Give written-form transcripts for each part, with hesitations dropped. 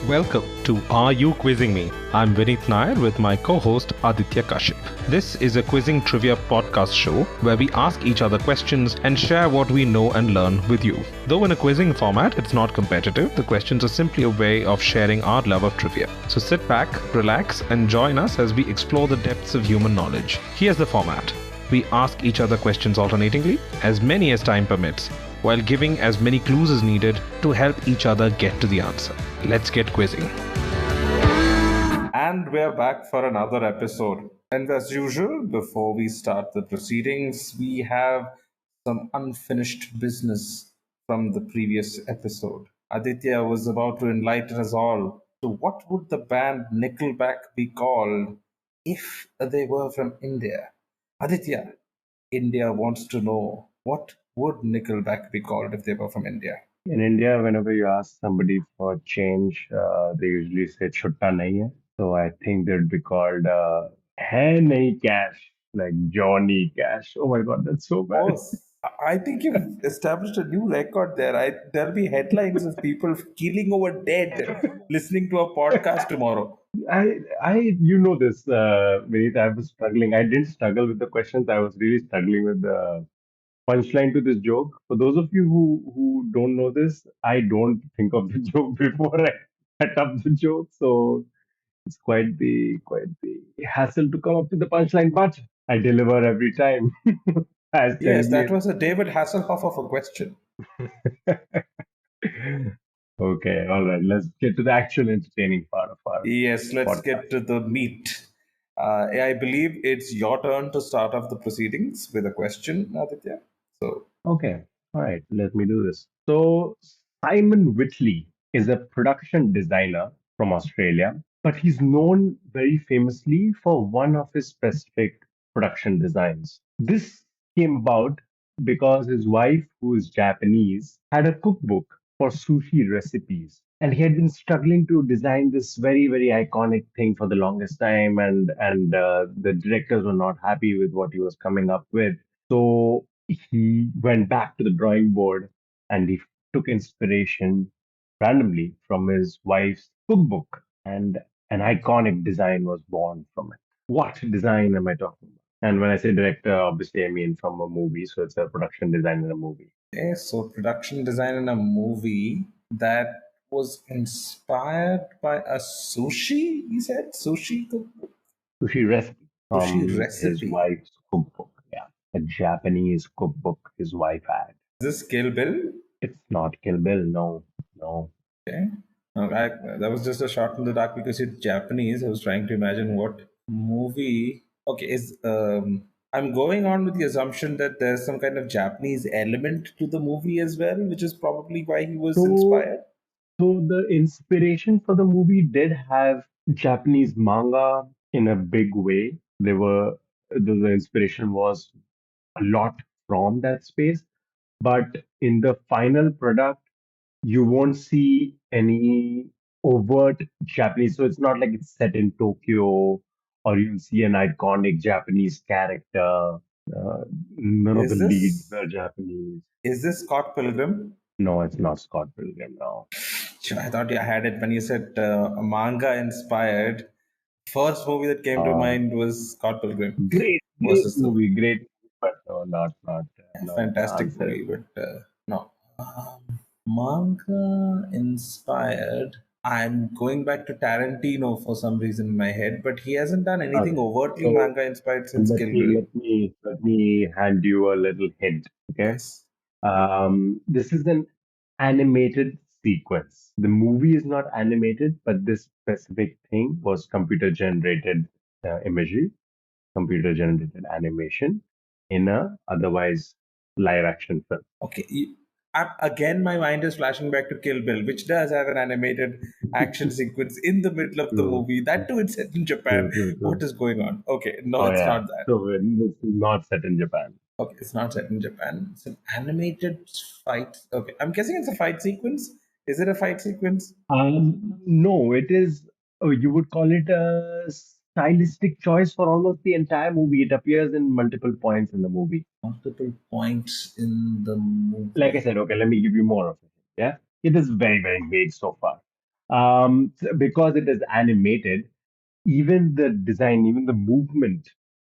Welcome to Are You Quizzing Me? I'm Vineeth Nair with my co-host Aditya Kashyap. This is a quizzing trivia podcast show where we ask each other questions and share what we know and learn with you. Though in a quizzing format, it's not competitive. The questions are simply a way of sharing our love of trivia. So sit back, relax, and join us as we explore the depths of human knowledge. Here's the format. We ask each other questions alternatingly, as many as time permits, while giving as many clues as needed to help each other get to the answer. Let's get quizzing. And we're back for another episode. And as usual, before we start the proceedings, we have some unfinished business from the previous episode. Aditya was about to enlighten us all to what would the band Nickelback be called if they were from India. Aditya, India wants to know what would Nickelback be called if they were from India? In India, whenever you ask somebody for change, they usually say "chutta nahi hai." So I think they'd be called "hai nahi cash," like Johnny Cash. Oh my God, that's so bad. Oh, I think you've established a new record there. There'll be headlines of people keeling over dead listening to a podcast tomorrow. You know this, Vineet. I was struggling. I didn't struggle with the questions. I was really struggling with the punchline to this joke. For those of you who don't know this, I don't think of the joke before I set up the joke. So it's quite the hassle to come up with the punchline, but I deliver every time. Hashtag Yes, that Indian. was a David Hasselhoff of a question. Okay, all right. Let's get to the actual entertaining part of our Yes, let's podcast. get to the meat. I believe it's your turn to start off the proceedings with a question, Aditya. So, Okay, all right. Let me do this. So Simon Whitley is a production designer from Australia, but he's known very famously for one of his specific production designs. This came about because his wife, who is Japanese, had a cookbook for sushi recipes. And he had been struggling to design this very, very iconic thing for the longest time, and the directors were not happy with what he was coming up with. So he went back to the drawing board and he took inspiration randomly from his wife's cookbook, and an iconic design was born from it. What design am I talking about? And when I say director, obviously I mean from a movie, so it's a production design in a movie. okay, so production design in a movie that was inspired by a sushi, he said? Sushi cookbook? Sushi recipe Sushi from his recipe. wife's cookbook. Yeah, a Japanese cookbook his wife had. Is this Kill Bill? It's not Kill Bill, no, no. Okay. That was just a shot in the dark because it's Japanese. I was trying to imagine what movie. Okay, is I'm going on with the assumption that there's some kind of Japanese element to the movie as well, which is probably why he was So inspired. So the inspiration for the movie did have Japanese manga in a big way. The inspiration was a lot from that space, but in the final product, you won't see any overt Japanese. So it's not like it's set in Tokyo or you'll see an iconic Japanese character. Uh, None of the Is leads this are Japanese. is this Scott Pilgrim? No, it's not Scott Pilgrim now. Sure, I thought you had it when you said manga inspired. First movie that came to Um, mind was Scott Pilgrim great versus the movie, great, but no, not the fantastic answer. movie, but no. Manga inspired. I'm going back to Tarantino for some reason in my head, but he hasn't done anything Okay, overtly so manga inspired since let Kill me Bill. hand you a little hint. Okay, Yes. this is an animated sequence. The movie is not animated, but this specific thing was computer generated imagery, computer generated animation in a otherwise live action film. Okay. Again, my mind is flashing back to Kill Bill, which does have an animated action sequence in the middle of the True, movie. That too, it's set in Japan. true, true, What true. is going on? Okay. No, Oh it's yeah. not that. So this is not set in Japan. Okay, it's not set in Japan. It's an animated fight. Okay, I'm guessing it's a fight sequence. Is it a fight sequence? No, it is. Oh, you would call it a stylistic choice for almost the entire movie. It appears in multiple points in the movie. Multiple points in the Like I movie. said, okay, let me give you more of it. Yeah, it is very, very vague so far. Because it is animated, even the design, even the movement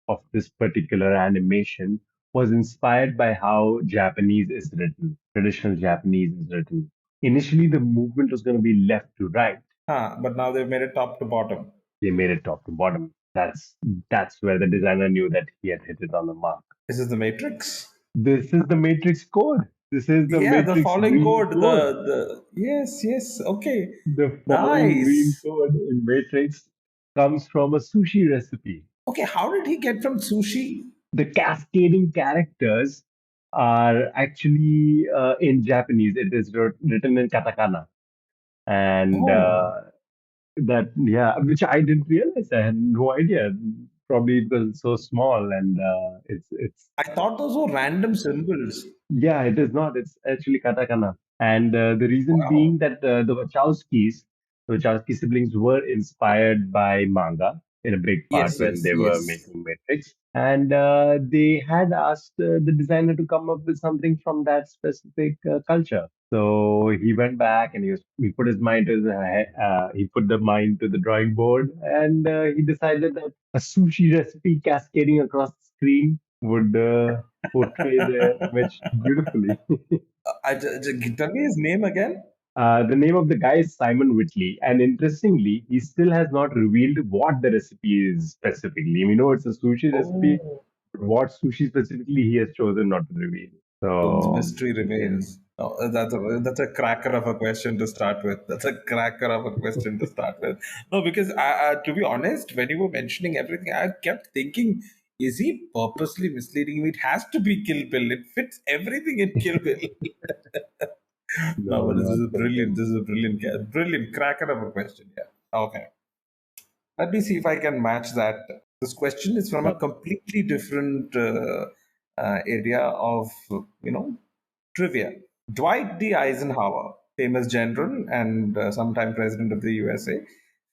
of this particular animation was inspired by how Japanese is written, traditional Japanese is written. Initially, the movement was going to be left to right. Huh, but now they've made it top to bottom. They made it top to bottom. That's where the designer knew that he had hit it on the mark. This is the Matrix. This is the Matrix code. This is the Yeah, the Matrix falling green code. code. The yes, yes. Okay, The falling green nice. code in Matrix comes from a sushi recipe. Okay, how did he get from sushi? The cascading characters are actually in Japanese. It is written in katakana, and Oh, that yeah, which I didn't realize. I had no idea. Probably it was so small, and it's I thought those were random symbols. yeah, it is not. It's actually katakana. And the reason being Wow. that the Wachowski siblings were inspired by manga in a big part Yes, when yes, they were yes. making Matrix. And they had asked the designer to come up with something from that specific culture. So he went back and he put his mind to he put the mind to the drawing board, and he decided that a sushi recipe cascading across the screen would portray the image beautifully. Tell me his name again. The name of the guy is Simon Whitley, and interestingly, he still has not revealed what the recipe is specifically. We know it's a sushi recipe, Oh, but what sushi specifically he has chosen not to reveal. so this So, mystery yeah. remains. Oh, that's a cracker of a question to start with. That's a cracker of a question to start with. No, because to be honest, when you were mentioning everything, I kept thinking, is he purposely misleading me? It has to be Kill Bill. It fits everything in Kill Bill. No, No, but this not is brilliant. Philippines. This is a brilliant cracker of a question. Yeah. Okay. Let me see if I can match that. This question is from a Sure. completely different area of, you know, trivia. Dwight D. Eisenhower, famous general and sometime president of the USA,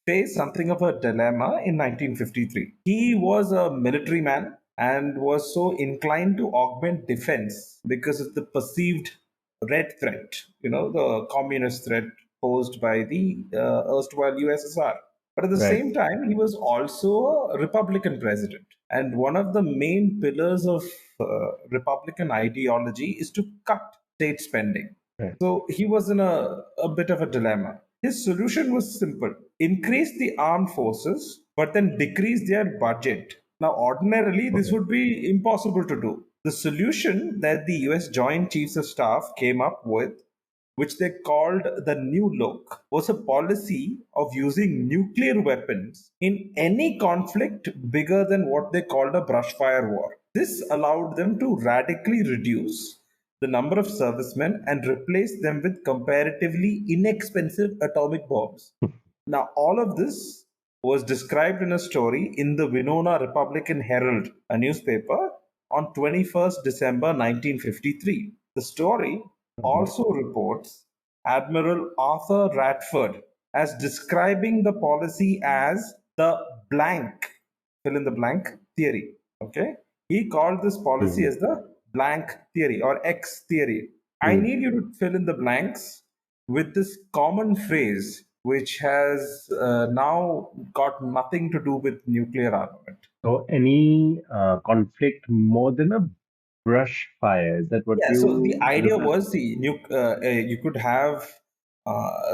faced something of a dilemma in 1953. He was a military man and was so inclined to augment defense because of the perceived red threat, the communist threat posed by the erstwhile USSR. But at the Right, same time, he was also a Republican president. And one of the main pillars of Republican ideology is to cut state spending. right. So he was in a bit of a dilemma. His solution was simple: increase the armed forces, but then decrease their budget. Now, ordinarily, this Okay. would be impossible to do. The solution that the US Joint Chiefs of Staff came up with, which they called the New Look, was a policy of using nuclear weapons in any conflict bigger than what they called a brushfire war. This allowed them to radically reduce the number of servicemen and replace them with comparatively inexpensive atomic bombs. Now, all of this was described in a story in the Winona Republican Herald, a newspaper, on 21st December 1953. The story Mhm. also reports Admiral Arthur Radford as describing the policy as the blank, fill in the blank theory. Okay? He called this policy Mhm. as the blank theory or X theory. I Mhm. need you to fill in the blanks with this common phrase which has now got nothing to do with nuclear armament. So, any conflict more than a brush fire, is that what Yeah, so the you idea refer to? was you could have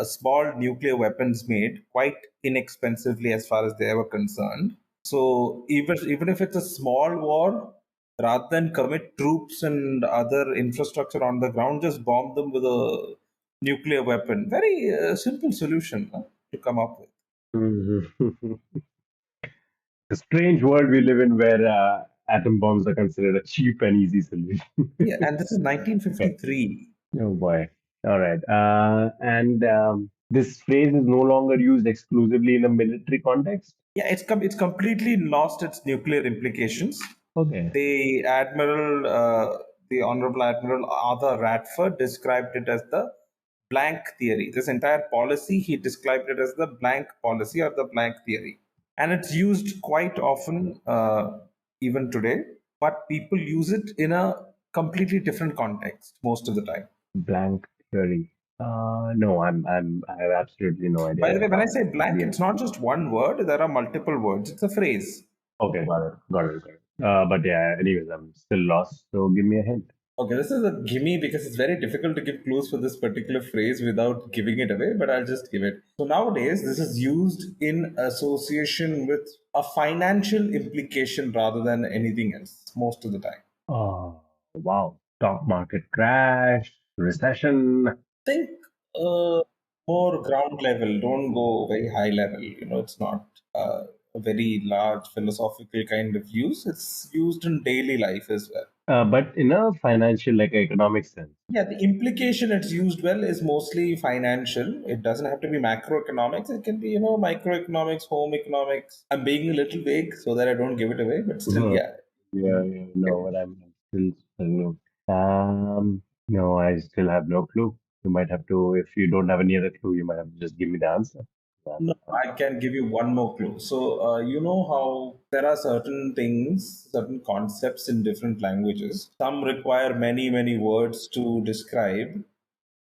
small nuclear weapons made quite inexpensively as far as they were concerned. So even if it's a small war, rather than commit troops and other infrastructure on the ground, just bomb them with a nuclear weapon. Very simple solution to come up with. Mhm. A strange world we live in where atom bombs are considered a cheap and easy solution. Yeah, and this is Okay. 1953. Oh boy. All right. And this phrase is no longer used exclusively in a military context. Yeah, it's completely lost its nuclear implications. Okay. The Admiral, the Honorable Admiral Arthur Radford described it as the blank theory. This entire policy, he described it as the blank policy or the blank theory. And it's used quite often, even today, but people use it in a completely different context most of the time. Blank theory. No, I have absolutely no By the idea way, when I how say it blank, begins. it's not just one word, there are multiple words. It's a phrase. Okay, got it. But yeah, anyways, I'm still lost. So give me a hint. Okay, this is a gimme because it's very difficult to give clues for this particular phrase without giving it away, but I'll just give it. So nowadays, this is used in association with a financial implication rather than anything else, most of the time. Oh, wow. Stock market crash, recession. Think more ground level, don't go very high level. It's not a very large philosophical kind of use, it's used in daily life as well. But in a financial, like economic sense. Yeah, the implication it's used well is mostly financial. It doesn't have to be macroeconomics. It can be, microeconomics, home economics. I'm being a little vague so that I don't give it away, but still, Uh-huh. yeah. Yeah, no, but I'm still struggling. No, I still have no clue. You might have to, if you don't have any other clue, you might have to just give me the answer. No, I can give you one more clue. So, you know how there are certain things, certain concepts in different languages. Some require many, many words to describe,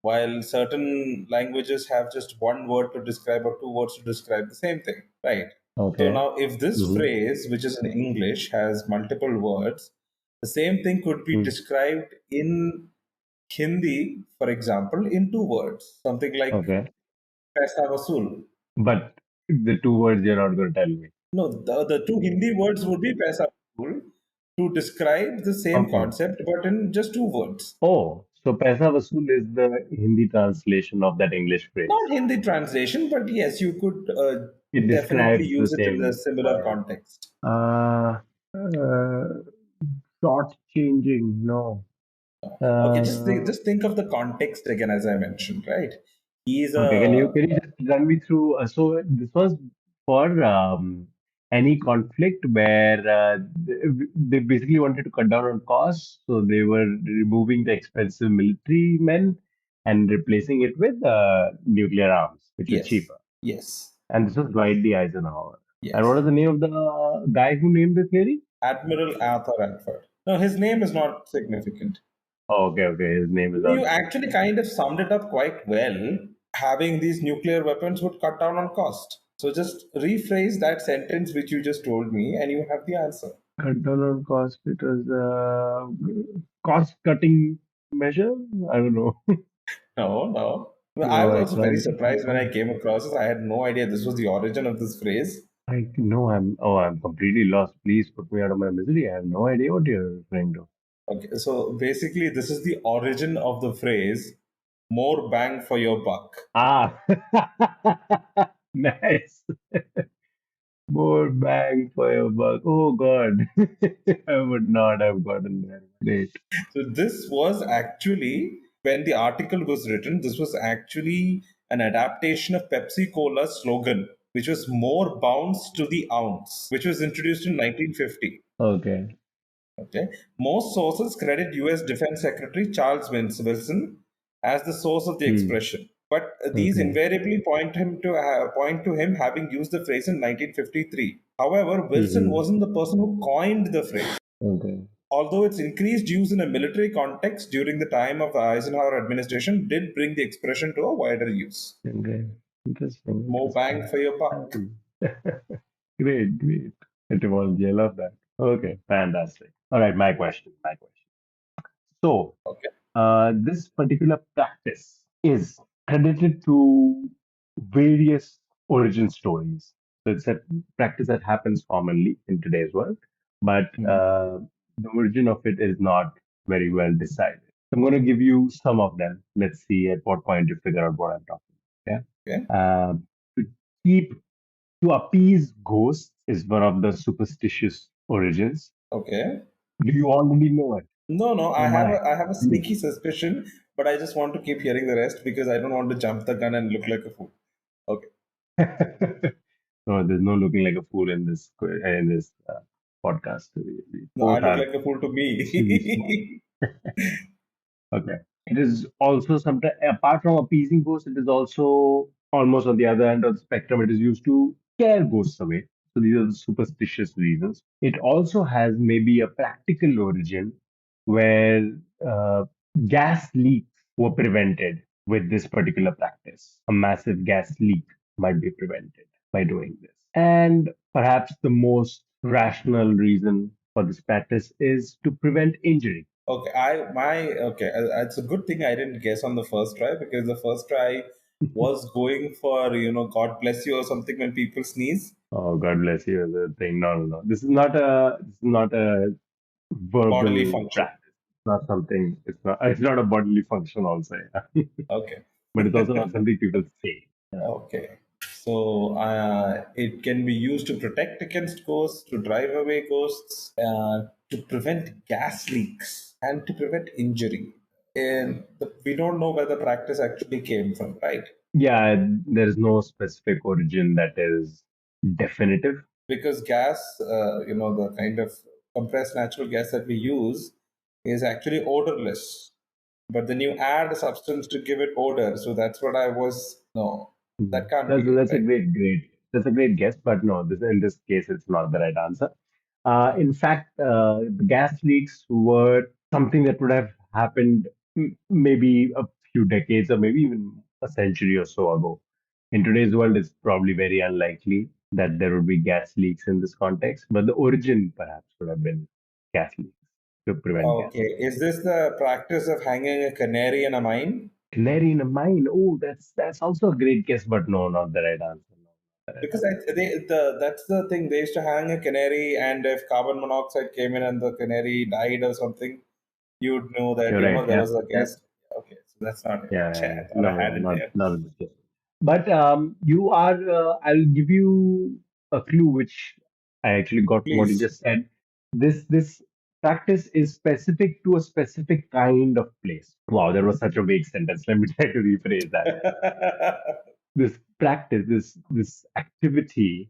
while certain languages have just one word to describe or two words to describe the same thing, right? So Okay. now, if this Mm-hmm. phrase, which is in English, has multiple words, the same thing could be described in Hindi, for example, in two words. Something like Okay. paisa vasool. But the two words you're not going to tell me. No, the two Hindi words would be paisa vasool to describe the same Okay. concept, but in just two words. Oh, so Paisa Vasool is the Hindi translation of that English Not phrase. Hindi translation, but yes, you could It definitely describes the use it in a same similar word. context. Uh, uh, Short changing, no. Okay, Uh, just think of the context again, as I mentioned, right? He's okay, a can you just run me through? So this was for any conflict where they basically wanted to cut down on costs, so they were removing the expensive military men and replacing it with nuclear arms, which was yes, cheaper. yes, And this was Dwight D. Eisenhower. And what is yes. the name of the guy who named the theory? Admiral Arthur Radford. No, his name is not significant. Oh, okay. His name is not You actually significant. kind of summed it up quite well. Having these nuclear weapons would cut down on cost. So just rephrase that sentence which you just told me, and you have the answer. Cut down on cost. It was cost cutting measure. I don't know. No, no. Well, I No, was I also very can't. surprised when I came across this. I had no idea this was the origin of this phrase. I know I'm completely lost. Please put me out of my misery. I have no idea what you're referring to. Okay, so basically, this is the origin of the phrase more bang for your buck. Ah, nice. More bang for your buck. Oh God, I would not have gotten there. Great. So, this was actually, when the article was written, this was actually an adaptation of Pepsi Cola's slogan, which was more bounce to the ounce, which was introduced in 1950. Okay. Okay. Most sources credit US Defense Secretary Charles Wilson as the source of the Hmm. expression, but these Okay. invariably point to him having used the phrase in 1953. However, Wilson Hmm. wasn't the person who coined the phrase. Okay. Although its increased use in a military context during the time of the Eisenhower administration did bring the expression to a wider use. Okay. More bang Interesting. for your buck. Um, great. Etymology. I love that. Okay. Fantastic. All right. My question. So, Okay. this particular practice is credited to various origin stories. So it's a practice that happens commonly in today's world, but Mhm. the origin of it is not very well decided. So I'm going to give you some of them. Let's see at what point you figure out what I'm talking about. Okay. Yeah. To keep to appease ghosts is one of the superstitious origins. Okay. Do you already know it? No, no, Oh my. I have a Please. sneaky suspicion, but I just want to keep hearing the rest because I don't want to jump the gun and look like a fool. Okay. No, there's no looking like a fool in this podcast. We No, I both look are like a fool to extremely smart. me. Okay. It is also sometimes, apart from appeasing ghosts, it is also almost on the other end of the spectrum. It is used to scare ghosts away. So these are the superstitious reasons. It also has maybe a practical origin where uh, gas leaks were prevented. with this particular practice. A massive gas leak might be prevented by doing this. And perhaps the most rational reason for this practice is to prevent injury. Okay, it's a good thing I didn't guess on the first try, because the first try was going for, God bless you or something when people sneeze. Oh, God bless you. The thing. No, no, no. This is not a Bodily verbal function. practice. It's not something. It's not a bodily function also. Yeah. Okay. But it's also not something people say. Yeah. Okay. So it can be used to protect against ghosts, to drive away ghosts, to prevent gas leaks, and to prevent injury. And we don't know where the practice actually came from, right? Yeah, there's no specific origin that is definitive. Because gas, the kind of compressed natural gas that we use is actually odorless. But then you add a substance to give it odor. So that's what I was, no, Mhm. that can't be That's it, that's a right? great guess, but no, in this case it's not the right answer. In fact, the gas leaks were something that would have happened maybe a few decades or maybe even a century or so ago. In today's world, it's probably very unlikely that there would be gas leaks in this context, but the origin perhaps would have been gas leaks to prevent gas Okay. leaks. Is this the practice of hanging a canary in a mine? Canary in a mine. Oh, that's also a great guess, but no, not the right answer. No, not the right Because answer. that's the thing. They used to hang a canary, and if carbon monoxide came in and the canary died or something, you'd know that, You're right. there Yeah, was a yeah, gas. Okay, so that's not it. yeah, Cheh, yeah, yeah. I thought I No, had no, it not there. not in this case. But you are. I'll give you a clue, which I actually got from what you Please. just said. This practice is specific to a specific kind of place. Wow, that was such a vague sentence. Let me try to rephrase that. This practice, this activity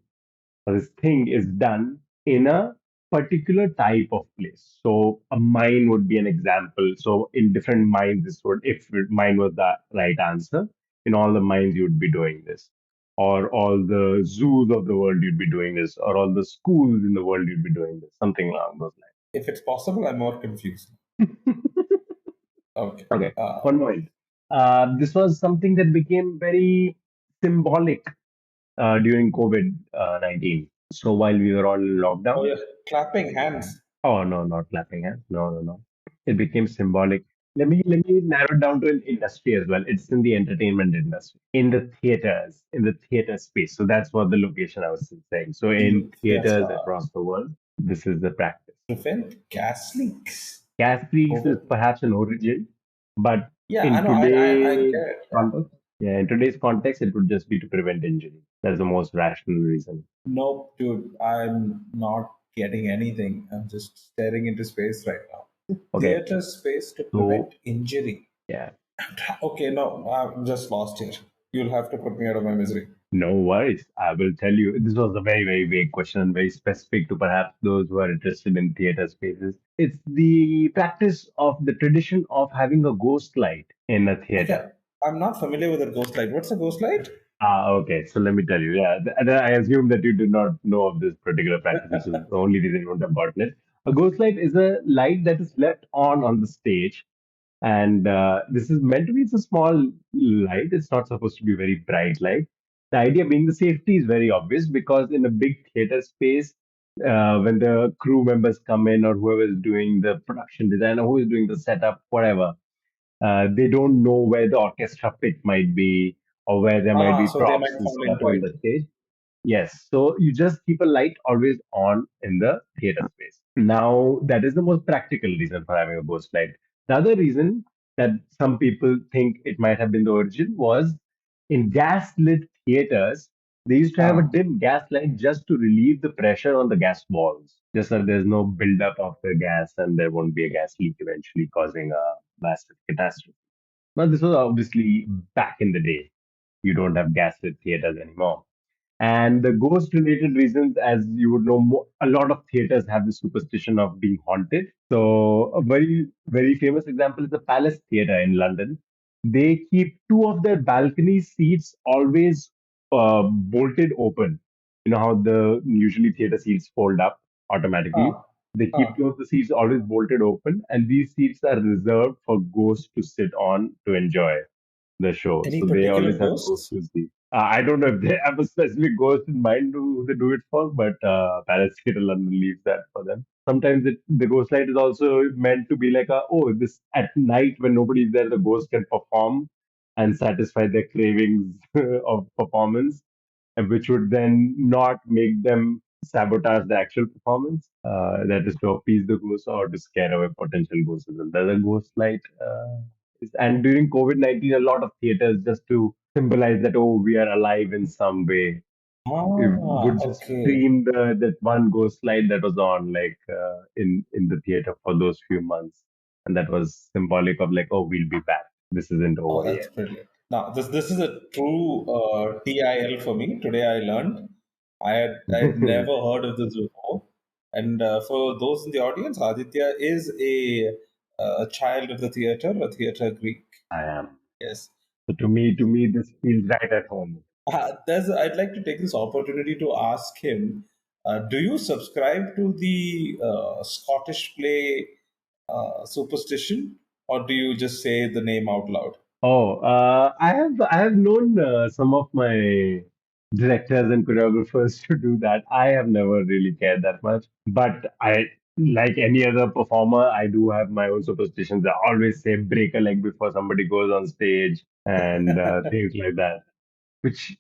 this thing is done in a particular type of place. So a mine would be an example. So in different mines, this would, if mine was the right answer, in all the mines you would be doing this, or all the zoos of the world you'd be doing this, or all the schools in the world you'd be doing this, something along those If it's possible, I'm more confused. lines. Okay. Okay, Uh, one point. This was something that became very symbolic during COVID 19. So while we were all in oh, lockdown, yeah. Clapping hands. oh no, not clapping hands. No, no, no. It became symbolic. Let me narrow it down to an industry as well. It's in the entertainment industry, in the theaters, in the theater space. So that's what the location I was saying. So in Yes. theaters across the world, this is the practice. Prevent gas leaks. Gas leaks is COVID. perhaps an origin, but Yeah, I in know. I get today's it. Yeah. context, yeah, in today's context, it would just be to prevent injury. That's the most rational reason. Nope, dude. I'm not getting anything. I'm just staring into space right now. Okay, Theater space to so prevent injury. yeah. Okay, no, I'm just lost here. You'll have to put me out of my misery. No worries. I will tell you. This was a very, very vague question and very specific to perhaps those who are interested in theater spaces. It's the practice of the tradition of having a ghost light in a theater. Okay, I'm not familiar with a ghost light. What's a ghost light? Ah, okay. So let me tell you. Yeah, I assume that you do not know of this particular practice, which is the only reason you would have gotten it. A ghost light is a light that is left on the stage, and this is meant to be it's a small light. It's not supposed to be a very bright light. The idea being the safety is very obvious because in a big theater space, when the crew members come in or whoever is doing the production design or who is doing the setup, whatever, they don't know where the orchestra pit might be or where there might be So they props might and fall stuff into on it. the stage. Yes, so you just keep a light always on in the theater space. Now, that is the most practical reason for having a ghost light. The other reason that some people think it might have been the origin was in gas lit theaters, they used to have a Ah, dim gas light just to relieve the pressure on the gas walls, just so there's no buildup of the gas and there won't be a gas leak eventually causing a massive catastrophe. Now, this was obviously back in the day. You don't have gas lit theaters anymore. And the ghost related reasons, as you would know, a lot of theaters have the superstition of being haunted. So, a very, very famous example is the Palace Theatre in London. They keep two of their balcony seats always bolted open. You know how the usually theater seats fold up automatically? ah, They keep ah. two of the seats always bolted open, and these seats are reserved for ghosts to sit on to enjoy. the show. Any So they particular always have ghosts ghosts? to see. I don't know if they have a specific ghost in mind who they do it for, but Palace Theatre London leaves that for them. Sometimes the ghost light is also meant to be like this at night when nobody's there, the ghost can perform and satisfy their cravings of performance, and which would then not make them sabotage the actual performance. That is to appease the ghost or to scare away potential ghosts. And there's a ghost light. And during COVID-19, a lot of theaters, just to symbolize that, oh, we are alive in some way, Ah, would just okay. stream that one ghost light that was on, like in the theater for those few months, and that was symbolic of like, oh, we'll be back. This isn't Oh, over that's yet. brilliant. Now, this is a true TIL for me. Today I learned. I had never heard of this before. And for those in the audience, Aditya is a child of the theater, a theater Greek. I am. Yes. So to me, this feels right at home. I'd like to take this opportunity to ask him, do you subscribe to the Scottish play Superstition, or do you just say the name out loud? Oh, I have known some of my directors and choreographers to do that. I have never really cared that much, but I like any other performer, I do have my own superstitions. I always say break a leg before somebody goes on stage and things like that, which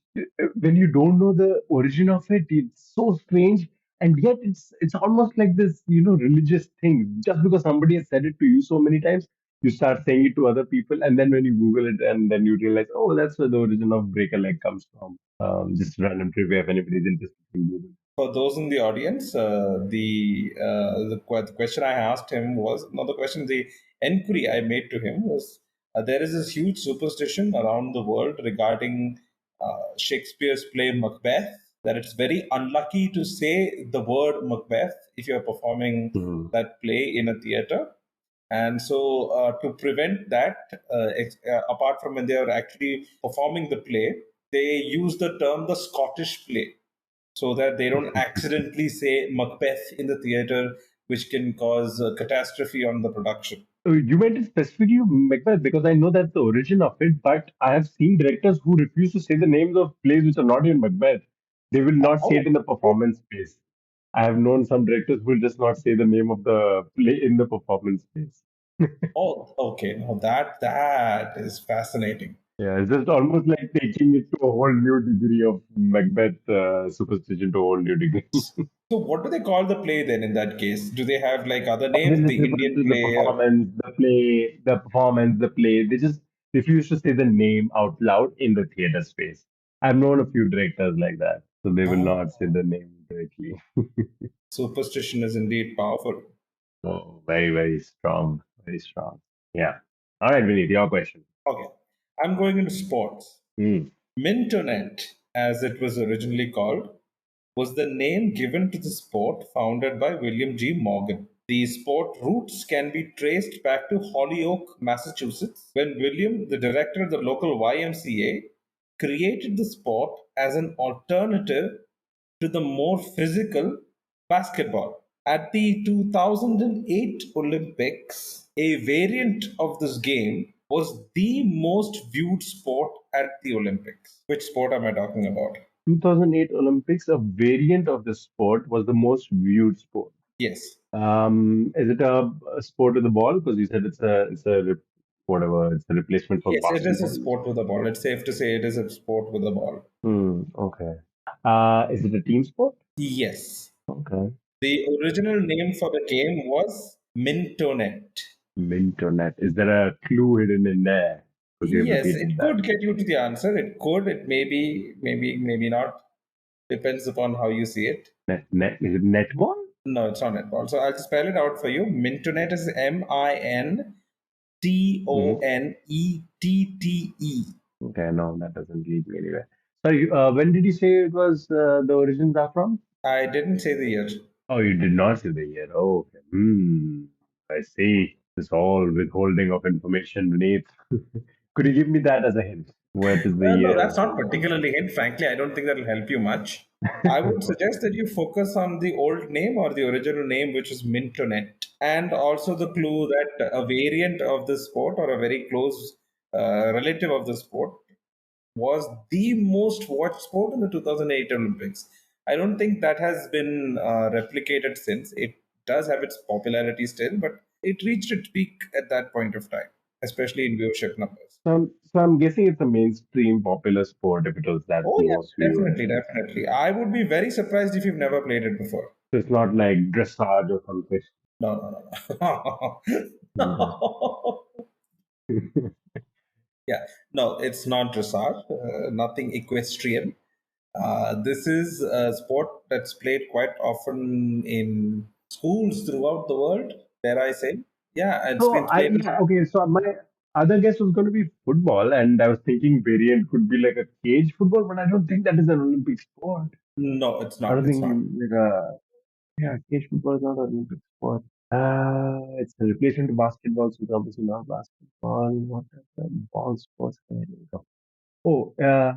when you don't know the origin of it, it's so strange, and yet it's almost like this, religious thing. Just because somebody has said it to you so many times, you start saying it to other people, and then when you Google it, and then you realize, oh, that's where the origin of break a leg comes from. Just random trivia if anybody's interested in Google. For those in the audience, the question I asked him was not the question. The inquiry I made to him was: there is this huge superstition around the world regarding Shakespeare's play Macbeth, that it's very unlucky to say the word Macbeth if you're performing Mhm. that play in a theater. And so, to prevent that, apart from when they are actually performing the play, they use the term the Scottish play so that they don't accidentally say Macbeth in the theater, which can cause a catastrophe on the production. You meant it specifically Macbeth because I know that's the origin of it, but I have seen directors who refuse to say the names of plays which are not in Macbeth. They will not say it Oh, in the performance space. I have known some directors who will just not say the name of the play in the performance space. oh, okay. Now that is fascinating. Yeah, it's just almost like taking it to a whole new degree of Macbeth superstition to a whole new degree. So, what do they call the play then? In that case, do they have like other This names, is the Indian the play? Or, performance, the play, the performance, the play. They just refuse to say the name out loud in the theater space. I've known a few directors like that, so they will ah, not say the name directly. superstition is indeed powerful. Oh, very, very strong, very strong. Yeah. All right, Vineet, your question. Okay, I'm going into sports. Hmm. Mintonet, as it was originally called, was the name given to the sport founded by William G. Morgan. The sport roots can be traced back to Holyoke, Massachusetts, when William, the director of the local YMCA, created the sport as an alternative to the more physical basketball. At the 2008 Olympics, a variant of this game was the most viewed sport at the Olympics. Which sport am I talking about? 2008 Olympics, a variant of the sport was the most viewed sport. Yes. Is it a sport with the ball? Because you said whatever, it's a replacement for Yes, it is a basketball. sport with a ball. It's safe to say it is a sport with a ball. Okay. Is it a team sport? Yes. Okay. The original name for the game was Mintonet. Mintonet. Is there a clue hidden in there? Because you have Yes, repeated it that. could get you to the answer. It could. It maybe not. Depends upon how you see it. Is it netball? No, it's not netball. So I'll just spell it out for you. Mintonet is Hmm. Mintonettee. Okay, no, that doesn't lead me anywhere. Sorry, when did you say it was the origins are from? I didn't say the year. Oh, you did not say the year. Oh, okay. I see. This all withholding of information beneath. Could you give me that as a hint? What is the No, year that's of the not origin? particularly hint. Frankly, I don't think that'll help you much. I would suggest that you focus on the old name or the original name, which is Mintonet, and also the clue that a variant of this sport or a very close relative of the sport, was the most watched sport in the 2008 Olympics. I don't think that has been replicated since. It does have its popularity still, but it reached its peak at that point of time, especially in viewership numbers. So I'm guessing it's a mainstream popular sport if it was that Oh, yeah, most viewers. definitely, definitely. I would be very surprised if you've never played it before. So it's not like dressage or something. No, no, no, no. Okay. No. Yeah, no, it's not dressage, nothing equestrian. This is a sport that's played quite often in schools throughout the world, dare I say. Yeah, it's So been played. yeah, okay. So my other guess was going to be football, and I was thinking variant could be like a cage football, but I don't think that is an Olympic sport. No, it's I not. don't It's think not. like a yeah, cage football is not an Olympic sport. It's a replacement to basketball, so it's obviously not basketball. What are the ball sports can I think of?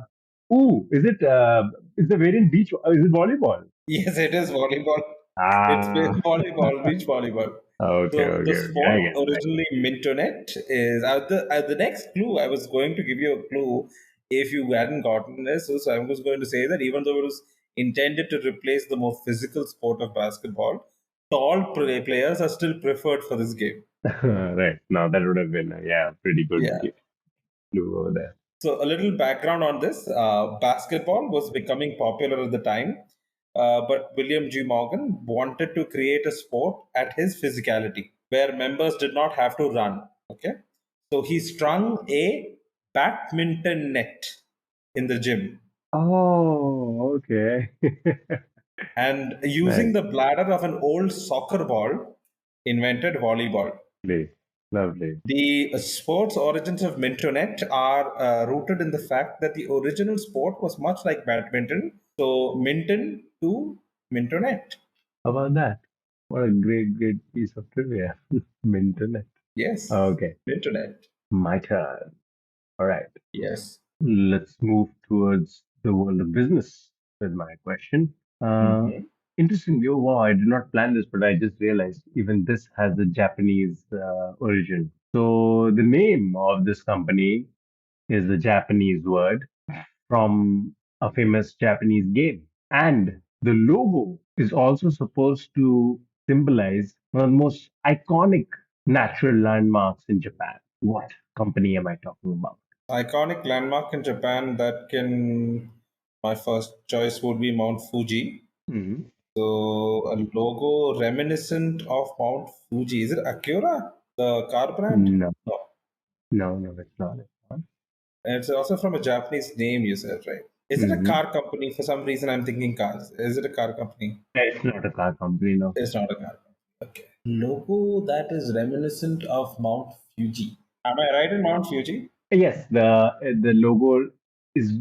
Oh, is the variant beach? Is it volleyball? Yes, it is volleyball. It's Ah, been volleyball, beach volleyball. okay, So the okay, okay. I sport get it. originally mintonette is the next clue. I was going to give you a clue if you hadn't gotten this. So I was going to say that even though it was intended to replace the more physical sport of basketball, tall players are still preferred for this game. Right. Now that would have been yeah, pretty good Yeah. clue over there. So, a little background on this basketball was becoming popular at the time, but William G. Morgan wanted to create a sport at his physicality where members did not have to run. Okay. So, he strung a badminton net in the gym Oh, okay. and using Nice. the bladder of an old soccer ball, invented volleyball. Lovely. Lovely. The sports origins of Mintonet are rooted in the fact that the original sport was much like badminton. So, Minton to Mintonet. How about that? What a great, great piece of trivia. Minton. Yes, Okay, Mintonet. my turn. All right. Yes. Let's move towards the world of business with my question. Uh, Mhm. Interestingly, oh wow, I did not plan this, but I just realized even this has a Japanese origin. So the name of this company is a Japanese word from a famous Japanese game. And the logo is also supposed to symbolize one of the most iconic natural landmarks in Japan. What company am I talking about? Iconic landmark in Japan that can. My first choice would be Mount Fuji. Mhm. So, a logo reminiscent of Mount Fuji. Is it Acura, the car brand? No, No. no, no, it's not. It's not. And it's also from a Japanese name, you said, right? Is it a Mhm. car company? For some reason, I'm thinking cars. Is it a car company? It's not a car company, no. It's not a car company. Okay. Logo that is reminiscent of Mount Fuji. Am I right in Mount Fuji? Yes, the logo is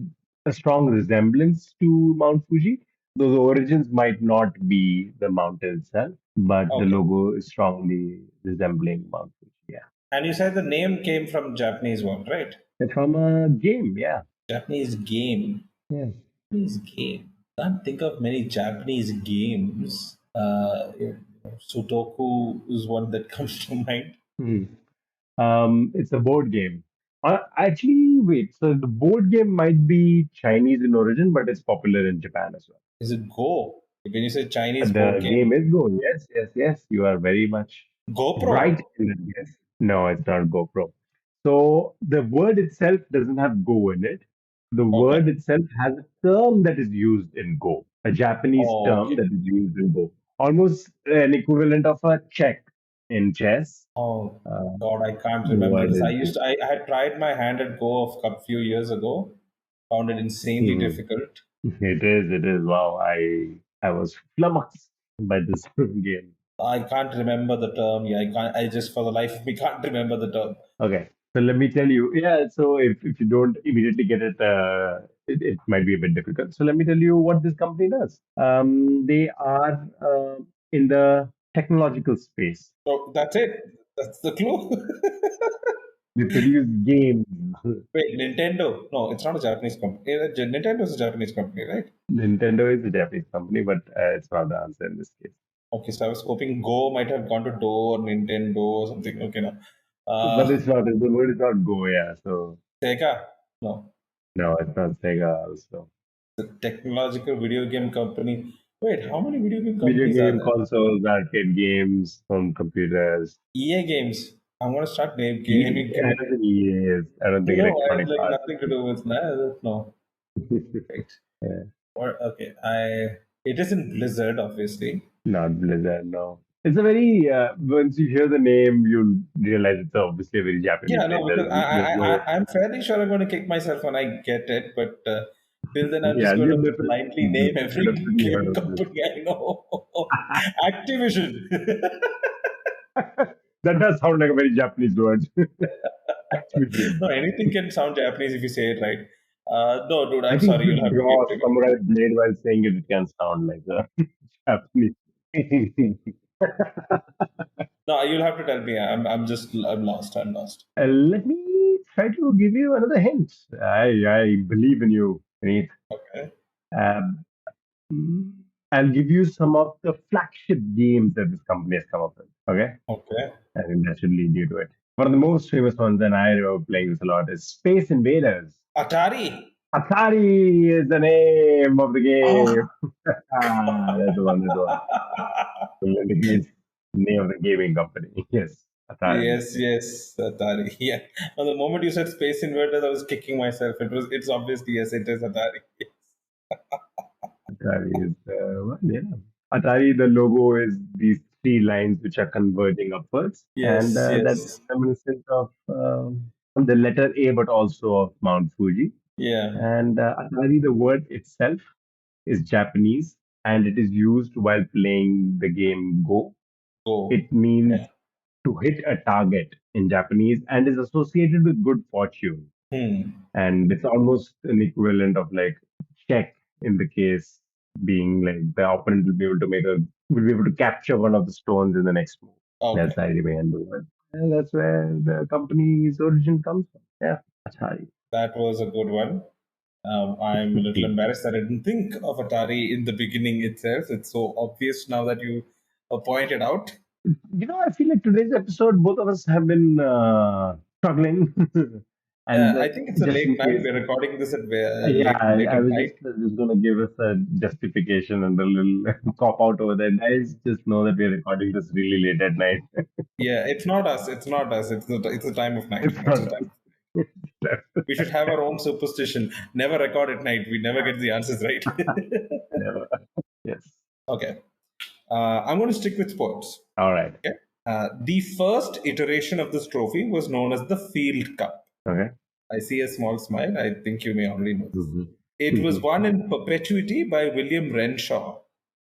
a strong resemblance to Mount Fuji, though the origins might not be the mountain itself, but the Okay. logo is strongly resembling Mount Fuji. Yeah, And you said the name came from Japanese one, right? it's from a game. Yeah, Japanese game. yeah. Japanese game. Can't think of many Japanese games. Sudoku is one that comes to mind. Hmm. It's a board game. Actually, wait. So the board game might be Chinese in origin, but it's popular in Japan as well. Is it Go? When you say Chinese board The game, game is Go. Yes, yes, yes. You are very much GoPro. right in that guess. No, it's not GoPro. So the word itself doesn't have Go in it. The Okay. word itself has a term that is used in Go, a Japanese Oh, term okay. that is used in Go, almost an equivalent of a check in chess. Oh Uh, God, I can't the remember word this. I is used to, I had tried my hand at Go a few years ago. Found it insanely Mhm. difficult. It is. It is. Wow. I was flummoxed by this game. I can't remember the term. Yeah, I can't. I just for the life of me can't remember the term. Okay. So let me tell you. Yeah. So if you don't immediately get it, it might be a bit difficult. So let me tell you what this company does. They are in the technological space. So that's it. That's the clue. They produce games. Wait, Nintendo? No, it's not a Japanese company. Nintendo is a Japanese company, right? Nintendo is a Japanese company, but it's not the answer in this case. Okay, so I was hoping Go might have gone to Do or Nintendo or something. Okay, no. But Uh, it's not, the word is not Go, yeah. So, Sega? No. no, it's not Sega also. The technological video game company. Wait, how many video game Video companies are game there? consoles, arcade games, home computers. EA Games. I'm gonna start naming. I don't think EA is. I don't think No, I have Electronic like Arts. nothing to do with that. I don't know. Right. Yeah, Or okay, it isn't Blizzard, obviously. not Blizzard, no. It's a very, once you hear the name, you'll realize it's obviously a very Japanese Yeah, name. no, because There's no, I'm fairly sure I'm going to kick myself when I get it, but till then I'm yeah, just going you've to definitely, blindly name every definitely heard game of this. company I know. Activision. That does sound like a very Japanese word. Activision. No, anything can sound Japanese if you say it right. No, dude, I I'm think if sorry. You'll you have to give draw it to a me. samurai blade while saying it, it can sound like a Japanese. No, you'll have to tell me. I'm lost. I'm lost. Let me try to give you another hint. I believe in you, Vineeth. Okay. Um, mm, I'll give you some of the flagship games that this company has come up with. Okay, Okay. I think that should lead you to it. One of the most famous ones, and I remember playing this a lot, is Space Invaders. Atari. Atari is the name of the Oh. game. That's the one. That's the one. It's the name of the gaming company. Yes, Atari. Yes, yes, Atari. Yeah. On the moment you said Space Invaders, I was kicking myself. It's obviously yes, it is Atari. Atari is one, yeah. Atari, the logo is these three lines which are converging upwards, and Yes, that's yes. reminiscent of the letter A, but also of Mount Fuji. Yeah. And Atari, the word itself is Japanese, and it is used while playing the game Go. Go. It means Yeah. to hit a target in Japanese and is associated with good fortune. Hmm. And it's almost an equivalent of like check in the case being like the opponent will be able to will be able to capture one of the stones in the next move. Okay. That's how you may handle it. And that's where the company's origin comes from. Yeah, Atari. That was a good one. I'm a little embarrassed that I didn't think of Atari in the beginning itself. It's so obvious now that you pointed out. I feel like today's episode, both of us have been struggling, and I think it's a just late in night. case, We're recording this at yeah, late I at was night. just going to give us a justification and a little cop out over there. Guys, just know that we're recording this really late at night. Yeah, it's not us. It's not us. It's the time of night. It's It's not the time. us. We should have our own superstition. Never record at night. We never get the answers right. Never. Yes. Okay. I'm going to stick with sports. All right. Okay. The first iteration of this trophy was known as the Field Cup. Okay. I see a small smile. I think you may already know this. Mm-hmm. It was won in perpetuity by William Renshaw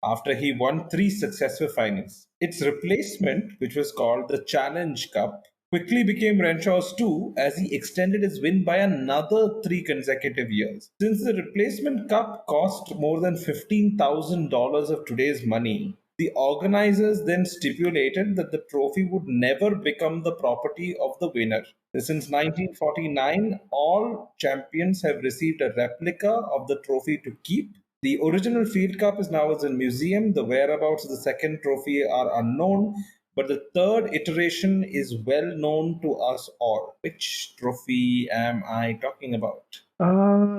after he won three successive finals. Its replacement, which was called the Challenge Cup, quickly became Renshaw's too as he extended his win by another three consecutive years. Since the replacement cup cost more than $15,000 of today's money, the organizers then stipulated that the trophy would never become the property of the winner. Since 1949, all champions have received a replica of the trophy to keep. The original Field Cup is now in a museum. The whereabouts of the second trophy are unknown, but the third iteration is well known to us all. Which trophy am I talking about?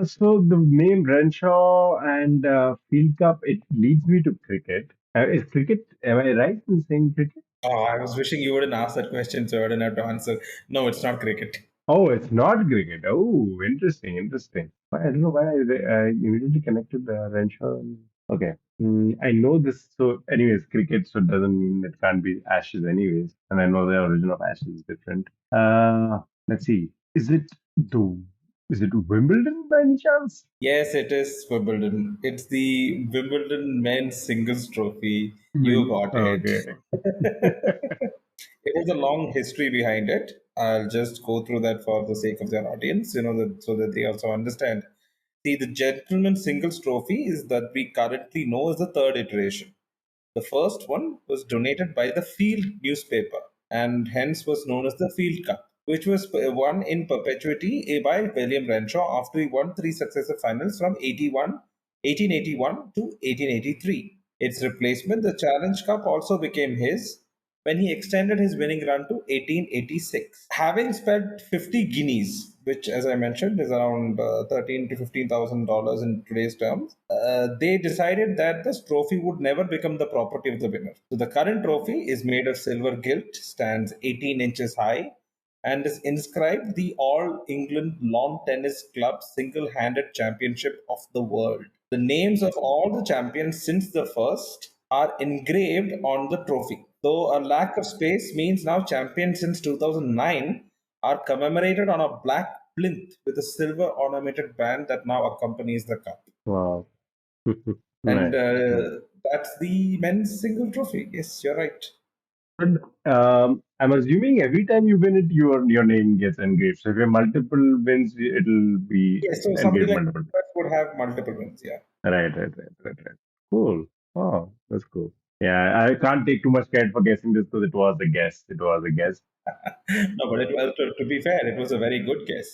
So the name Renshaw and Field Cup, it leads me to cricket. Is cricket, am I right in saying cricket? Oh, I was wishing you wouldn't ask that question so I didn't have to answer. No, it's not cricket. Oh, it's not cricket. Oh, interesting, interesting. I don't know why I immediately connected Renshaw. Okay. I know this. So, anyways, cricket, so it doesn't mean it can't be Ashes, anyways. And I know the origin of Ashes is different. Let's see. The is it Wimbledon by any chance? Yes, it is Wimbledon. It's the Wimbledon men's singles trophy. You got it. Okay. It has a long history behind it. I'll just go through that for the sake of their audience, so that they also understand. See, the gentleman's singles trophy is that we currently know as the third iteration. The first one was donated by the Field newspaper and hence was known as the Field Cup, which was won in perpetuity by William Renshaw after he won three successive finals from 1881 to 1883. Its replacement, the Challenge Cup, also became his, when he extended his winning run to 1886. Having spent 50 guineas, which, as I mentioned, is around thirteen to $15,000 in today's terms, they decided that this trophy would never become the property of the winner. So the current trophy is made of silver gilt, stands 18 inches high, and is inscribed the All England Lawn Tennis Club Single Handed Championship of the World. The names of all the champions since the first are engraved on the trophy. Though a lack of space means now champions since 2009 are commemorated on a black plinth with a silver ornamented band that now accompanies the cup. Wow. And Right. Right. that's the men's single trophy. Yes, you're right. But I'm assuming every time you win it, your name gets engraved. So if you have multiple wins, it'll be Yes, so somebody engraved like multiple. that would have multiple wins. Yeah. Right. Cool. Oh, that's cool. Yeah, I can't take too much credit for guessing this because it was a guess. It was a guess. No, but it was, to be fair, it was a very good guess.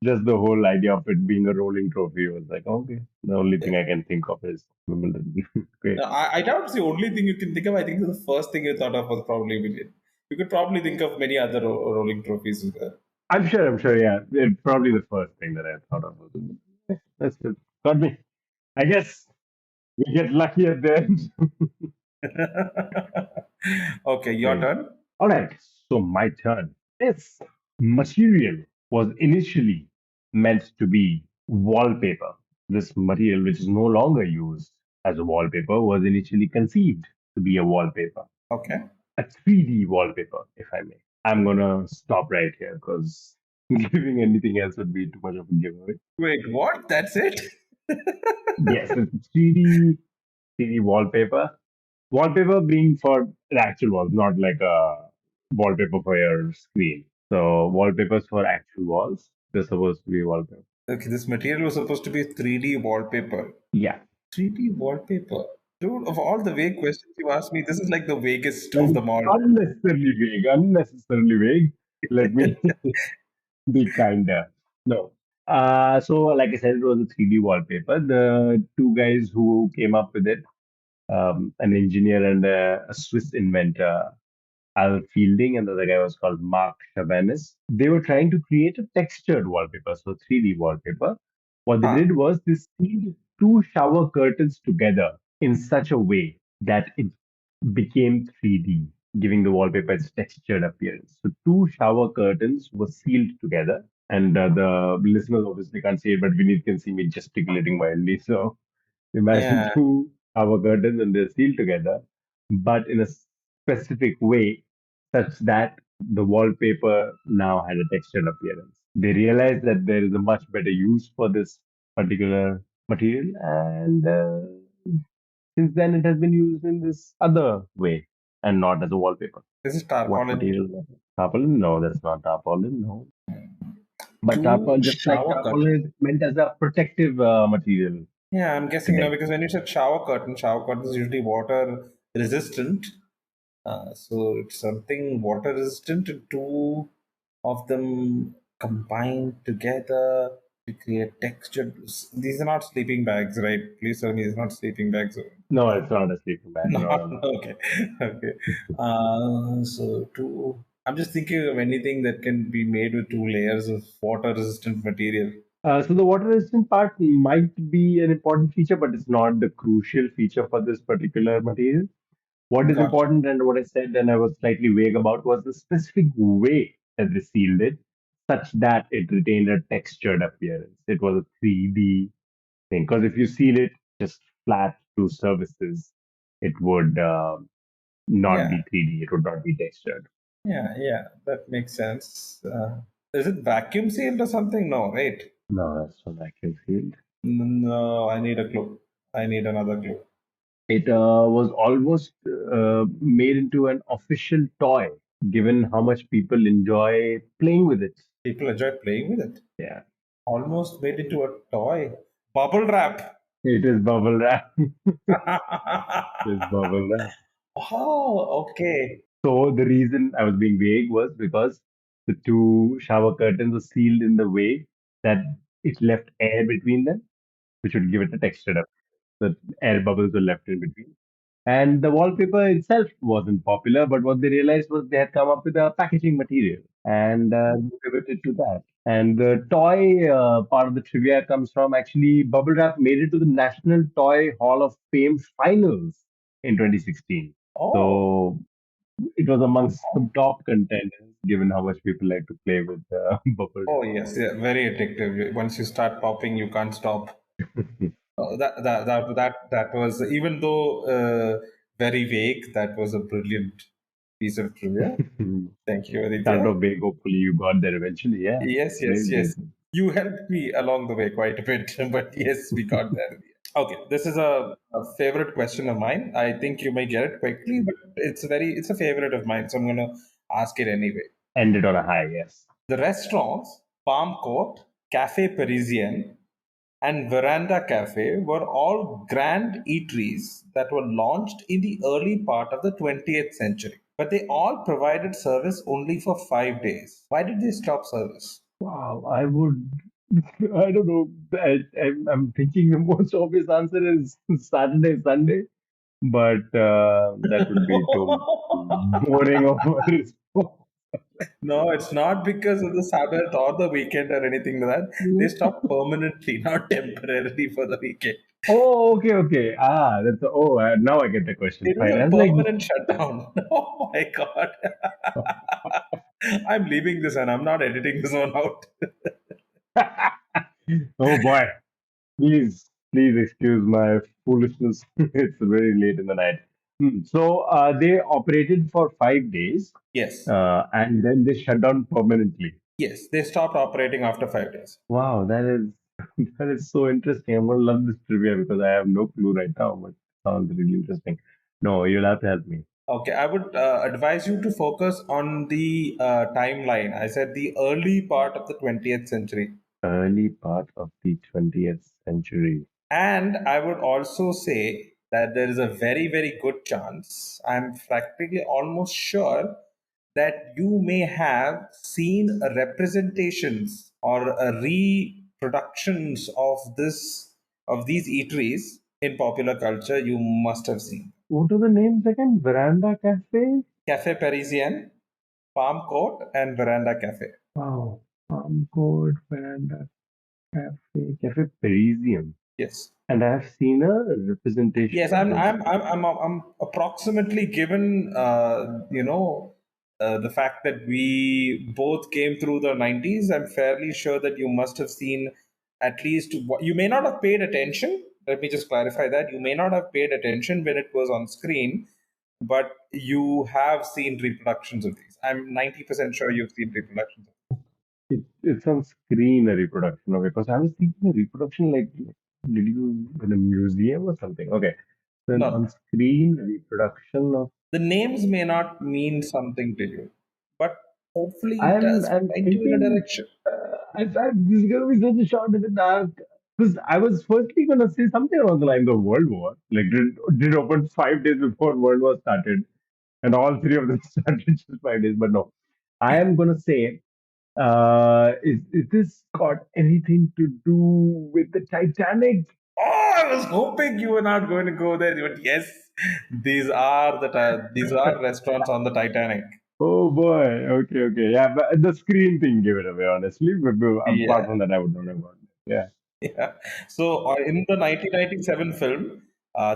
Just the whole idea of it being a rolling trophy was like, okay, the only thing I can think of is Wimbledon. Great. I doubt it's the only thing you can think of. I think the first thing you thought of was probably William. You could probably think of many other rolling trophies. I'm sure, yeah. It's probably the first thing that I thought of was Wimbledon. That's good. Got me. I guess we get lucky at the end. Okay, your Right. turn. All right, so my turn. This material was initially meant to be wallpaper. This material, which is no longer used as a wallpaper, was initially conceived to be a wallpaper, Okay. a 3D wallpaper, if I may. I'm gonna stop right here because giving anything else would be too much of a giveaway. Wait, what? That's it? Yes, it's 3D wallpaper. Wallpaper being for the actual walls, not like a wallpaper for your screen. So wallpapers for actual walls. They're supposed to be wallpaper. Okay, this material was supposed to be 3D wallpaper. Yeah. 3D wallpaper. Dude, of all the vague questions you asked me, this is like the vaguest Like of them all. unnecessarily vague. Unnecessarily vague. Let me be kinder. No. So like I said, it was a 3D wallpaper. The two guys who came up with it, an engineer and a Swiss inventor, Al Fielding, and the other guy was called Mark Chavanis. They were trying to create a textured wallpaper, so 3D wallpaper. What they Huh. did was they sealed two shower curtains together in such a way that it became 3D, giving the wallpaper its textured appearance. So two shower curtains were sealed together, and the listeners obviously can't see it, but Vineet can see me gesticulating wildly. So imagine Yeah. two shower curtains and they're sealed together, but in a specific way, such that the wallpaper now had a textured appearance. They realized that there is a much better use for this particular material, and since then it has been used in this other way and not as a wallpaper. This is What tarpaulin. material? Tarpaulin? No, that's not tarpaulin. No, but Two tarpaulin, just like shower curtains. tarpaulin, is meant as a protective material. Yeah, I'm guessing no, Today. because when you said shower curtain is usually water resistant. So it's something water resistant. Two of them combined together to create textured. These are not sleeping bags, right? Please tell me it's not sleeping bags. No, it's not a sleeping bag. Not No, no. okay. Okay. So two. I'm just thinking of anything that can be made with two layers of water resistant material. So the water resistant part might be an important feature, but it's not the crucial feature for this particular material. What is Gotcha. important and what I said and I was slightly vague about was the specific way that they sealed it, such that it retained a textured appearance. It was a 3D thing. Because if you seal it just flat to surfaces, it would not Yeah. be 3D. It would not be textured. Yeah. That makes sense. Is it vacuum sealed or something? No, right? No, that's not vacuum sealed. No, I need a clue. I need another clue. It was almost made into an official toy, given how much people enjoy playing with it. People enjoy playing with it. Yeah, Almost made into a toy. Bubble wrap. it is bubble wrap. It is bubble wrap. Oh, okay. So the reason I was being vague was because the two shower curtains were sealed in the way that it left air between them, which would give it a texture. The air bubbles were left in between. And the wallpaper itself wasn't popular, but what they realized was they had come up with a packaging material and they pivoted to that. And the toy part of the trivia comes from actually Bubble Wrap made it to the National Toy Hall of Fame finals in 2016. Oh, So it was amongst the top contenders, given how much people like to play with Bubble oh yes, yeah, very addictive. Once you start popping, you can't stop. Wrap. That was, even though very vague, that was a brilliant piece of trivia. Thank you, Start Aditya. off big. Hopefully, you got there eventually. Yeah, Yes, yes, great, great. yes. You helped me along the way quite a bit, but yes, we got there. Okay, this is a favorite question of mine. I think you may get it quickly, but it's a favorite of mine, so I'm gonna ask it anyway. Ended on a high. Yes. The restaurants Palm Court, Cafe Parisien, and Veranda Cafe were all grand eateries that were launched in the early part of the 20th century. But they all provided service only for 5 days. Why did they stop service? Wow, I would. I don't know. I'm thinking the most obvious answer is Saturday, Sunday, but that would be too boring of a response. No, it's not because of the Sabbath or the weekend or anything like that. They stopped permanently, not temporarily for the weekend. Oh, okay, okay. That's now I get the question. It was Fine. I a was like, permanent shutdown. Oh my God. I'm leaving this and I'm not editing this one out. oh boy, please excuse my foolishness. It's very late in the night. So they operated for 5 days, Yes. and then they shut down permanently. Yes. They stopped operating after 5 days. Wow, that is that is so interesting. I'm gonna love this trivia because I have no clue right now, but it sounds really interesting. No, you'll have to help me. Okay. I would advise you to focus on the timeline. I said the early part of the 20th century. Early part of the 20th century. And I would also say that there is a very, very good chance, I'm practically almost sure, that you may have seen representations or reproductions of these eateries in popular culture. You must have seen What are the names again? Veranda Cafe? Cafe Parisien, Palm Court, and Veranda Cafe. Wow. Palm Court, Veranda Cafe, Cafe Parisium. Yes. And I have seen a representation Yes, of those. I'm approximately given, the fact that we both came through the 90s. I'm fairly sure that you must have seen at least you may not have paid attention. Let me just clarify that. You may not have paid attention when it was on screen, but you have seen reproductions of these. I'm 90% sure you've seen reproductions. It's on screen a reproduction of it. Because I was thinking a reproduction like, did you in a museum or something? Okay. So an on No, screen reproduction of. the names may not mean something to you, but hopefully it I'm does I'm point you in a thinking direction. this is gonna be such a shot in the dark. Because I was firstly gonna say something along the lines of World War. Like did open 5 days before World War started, and all three of them started just 5 days. But no, I am gonna say, is this got anything to do with the Titanic? Oh, I was hoping you were not going to go there, but yes, these are restaurants on the Titanic. Oh boy. Okay, okay. Yeah, but the screen thing gave it away, honestly. But apart Yeah, from that, I would not have gotten it. Yeah. yeah. So in the 1997 film,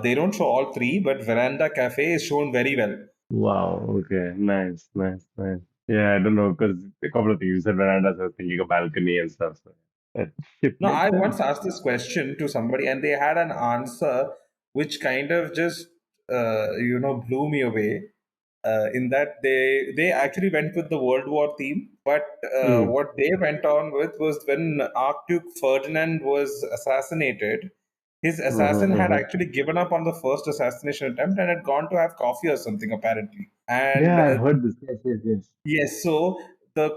they don't show all three, but Veranda Cafe is shown very well. Wow. Okay. Nice, nice, nice. Yeah, I don't know, because a couple of things you said verandas, I was thinking a balcony and stuff. So it Now, makes I sense. once asked this question to somebody, and they had an answer which kind of just blew me away. In that they actually went with the World War theme, but Mm. what they went on with was when Archduke Ferdinand was assassinated. His assassin Mm-hmm, had mm-hmm. actually given up on the first assassination attempt and had gone to have coffee or something apparently. And Yeah, I've heard this. Yes, yes, yes. yes, so the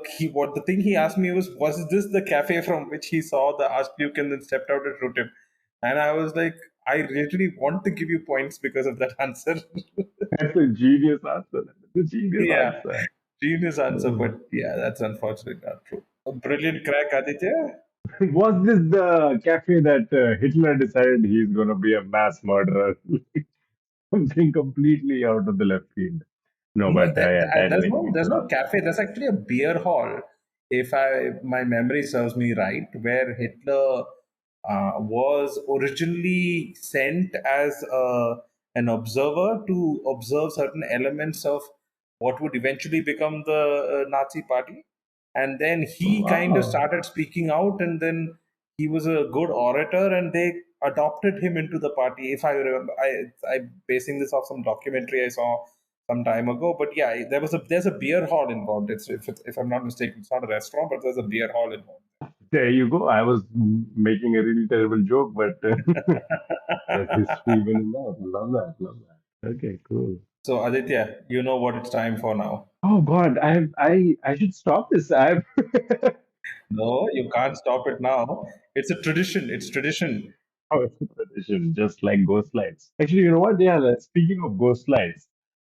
thing he asked me was this the cafe from which he saw the Archduke and then stepped out and wrote him? And I was like, I literally want to give you points because of that answer. That's a genius answer. That's a genius Yeah, answer. genius answer, Mm. but yeah, that's unfortunately not true. A brilliant crack, Aditya. Was this the cafe that Hitler decided he's going to be a mass murderer? something completely out of the left field. No, No, but yeah, that makes there's no sense. cafe. There's actually a beer hall, if my memory serves me right, where Hitler was originally sent as an observer to observe certain elements of what would eventually become the Nazi Party, and then he kind of Wow. started speaking out, and then he was a good orator, and they adopted him into the party. If I remember, I'm basing this off some documentary I saw some time ago. But yeah, there's a beer hall involved. If I'm not mistaken, it's not a restaurant, but there's a beer hall involved. There you go. I was making a really terrible joke, but there's history even in that. Love that. Love that. Okay, cool. So Aditya, you know what it's time for now. Oh God, I should stop this. I've No, you can't stop it now. It's a tradition. It's tradition. Oh, it's a tradition, just like ghost lights. Actually, you know what? Yeah, speaking of ghost lights,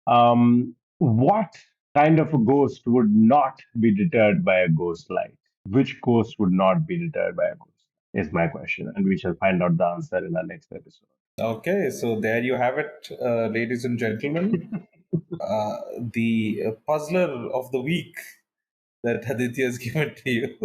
what kind of a ghost would not be deterred by a ghost light? Which ghost would not be deterred by a ghost? Is my question, and we shall find out the answer in our next episode. Okay, so there you have it, ladies and gentlemen. The puzzler of the week that Aditya has given to you.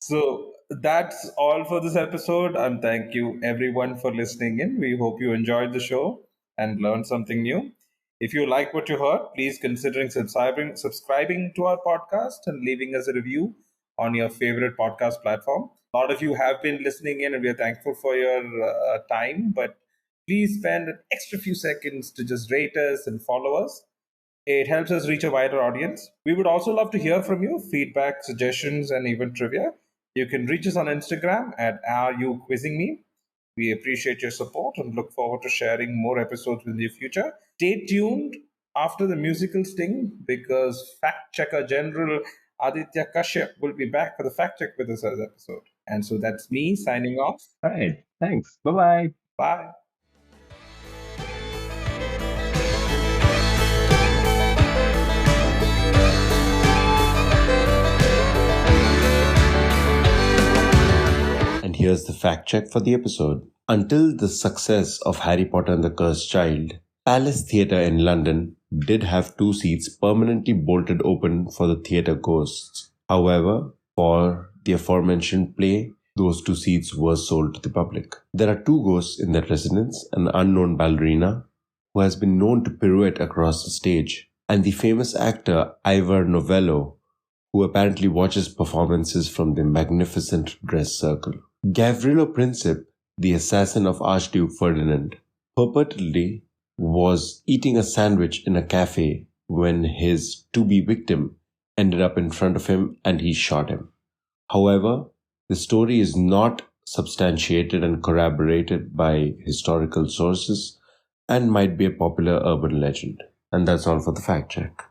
So that's all for this episode. And thank you everyone for listening in. We hope you enjoyed the show and learned something new. If you like what you heard, please considering subscribing to our podcast and leaving us a review on your favorite podcast platform. A lot of you have been listening in, and we are thankful for your time. But please spend an extra few seconds to just rate us and follow us. It helps us reach a wider audience. We would also love to hear from you, feedback, suggestions, and even trivia. You can reach us on Instagram at Are You Quizzing Me? We appreciate your support and look forward to sharing more episodes with you in the future. Stay tuned after the musical sting because fact checker general Aditya Kashyap will be back for the fact check with us this episode. And so that's me signing off. All right, thanks. Bye bye. Bye. And here's the fact check for the episode. Until the success of Harry Potter and the Cursed Child, Palace Theatre in London did have 2 seats permanently bolted open for the theatre ghosts. However, for the aforementioned play, those 2 seats were sold to the public. There are 2 ghosts in that residence, an unknown ballerina who has been known to pirouette across the stage, and the famous actor Ivor Novello, who apparently watches performances from the magnificent dress circle. Gavrilo Princip, the assassin of Archduke Ferdinand, purportedly was eating a sandwich in a cafe when his to-be victim ended up in front of him and he shot him. However, the story is not substantiated and corroborated by historical sources and might be a popular urban legend. And that's all for the fact check.